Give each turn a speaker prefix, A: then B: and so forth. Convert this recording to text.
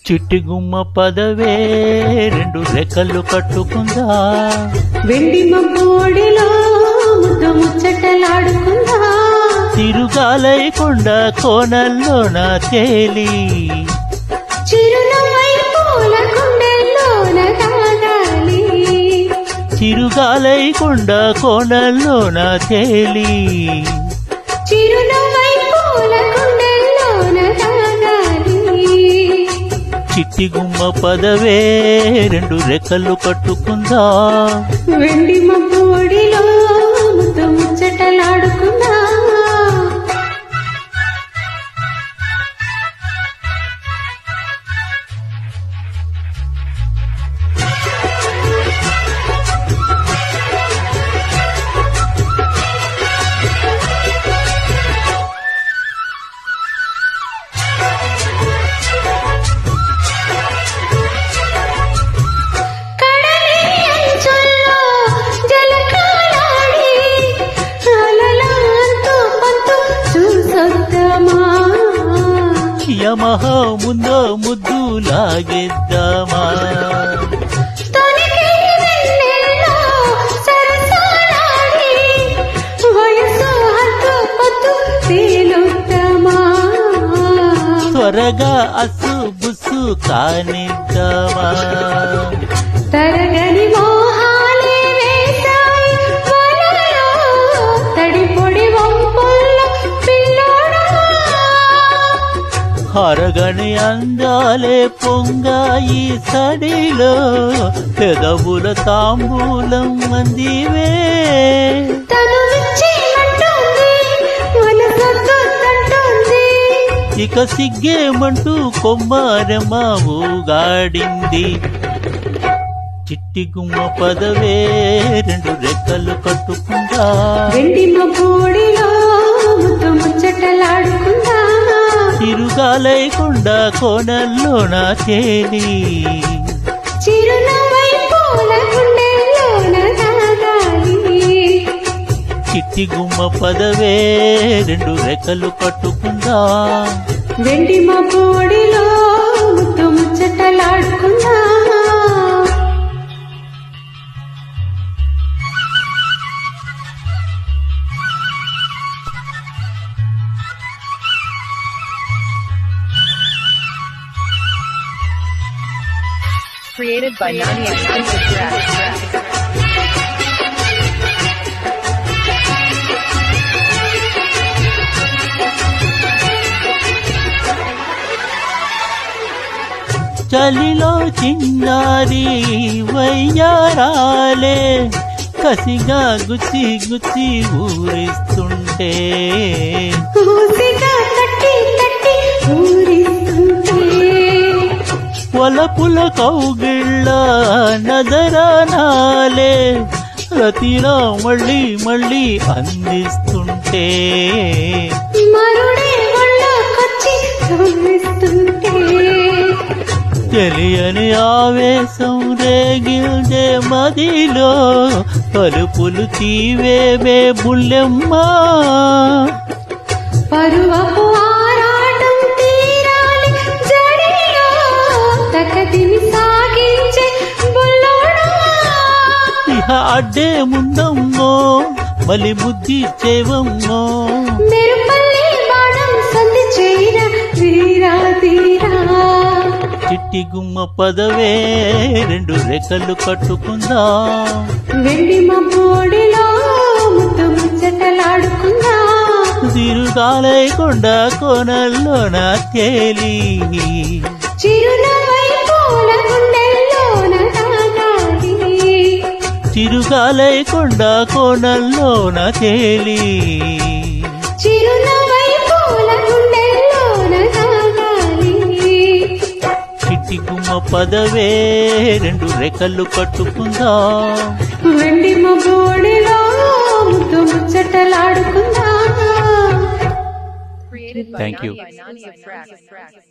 A: చిట్టి గుమ్మ పదవే రెండు రెక్కలు కట్టుకుందా,
B: వెండి మబ్బోడిలో ముద్దు ముచ్చటలాడుకుందా,
A: తిరుగాలై కొండ కోనల్లోన తేలి,
B: చిరునవ్వై పూల గుండెల్లోన తాగాలి,
A: చిరుగాలై కొండ కోనల్లోన తేలి,
B: చిరునవ్వై పూల గుండెల్లోన తాగాలి.
A: చిట్టి గుమ్మ పదవే రెండు రెక్కలు కట్టుకుందా,
B: వెండి మబ్బోడిలో ముద్దు ముచ్చటలాడుకుందా.
A: యమహా ముందో ముద్దు లాగేద్దామా, త్వరగా అసు బుసు కానిద్దామా,
B: తరగని మోహాలే వేశాయి వలలో, తడిపొడి వంపుల్లో పిల్లోడా,
A: హరగని అందాలే పొంగాయి సడిలో, పెదవుల తాంబూలం అందివే,
B: తను విచ్చేమంటోంది, మనసొద్దంటోంది,
A: ఇక సిగ్గేమంటూ కొమ్మారెమ్మ ఊగాడింది. చిట్టి గుమ్మ పదవే రెండు రెక్కలు కట్టుకుందా,
B: వెండి మబ్బోడిలో ముద్దు ముచ్చటలాడుకుందా,
A: తిరుగాలై కొండ కోనల్లోన తేలి,
B: చిరునవ్వై పూల గుండెల్లోన తాగాలి.
A: చిట్టి గుమ్మ పదవే రెండు రెక్కలు కట్టుకుందా,
B: వెండి మబ్బోడిలో ముద్దు ముచ్చటలాడుకుందా.
C: Created by Nani Exclusive Tracks.
A: చలిలో చిన్నారి వయ్యారాలే, కసిగా గుచ్చి గుచ్చి ఊరిస్తుంటే,
B: ఊసిగా తట్టి తట్టి ఊరిస్తుంటే,
A: వలపుల కౌగిళ్ళ నజరానాలే, రతిలో మళ్ళీ మళ్ళీ అందిస్తుంటే,
B: మరుడే ఒళ్ళోకొచ్చి కవ్విస్తుంటే,
A: తెలియని ఆవేశం రేగిల్దే మదిలో, పలుపులు తీవేవే బుల్లెమ్మా,
B: పరువపు ఆరాటం తీరాలి జడిలో, తకదిమి సాగించే బుల్లోడా,
A: ఇహ అడ్డే ముందమ్మో మలి బుద్ధి చేవమ్మో,
B: మెరుపల్లి బాణం సంధి చేర వీరా తీరా.
A: చిట్టి గుమ్మ పదవే రెండు రెక్కలు కట్టుకుందా,
B: వెండి మబ్బోడిలో ముద్దు ముచ్చటలాడుకుందా,
A: తిరుగాలై కొండ కోనల్లోన తేలి,
B: చిరునవ్వై పూల గుండెల్లోన తాగాలి,
A: తిరుగాలై కొండ కోనల్లోన తేలి,
B: చిరునవ్వై పూల గుండెల్లోన తాగాలి.
A: చిట్టి గుమ్మ పదవే రెండు రెక్కలు కట్టుకుందా,
B: వెండి మబ్బోడిలో ముద్దు ముచ్చటలాడుకుందా.
C: Created by
A: Thank you.
C: Nani Exclusive Tracks.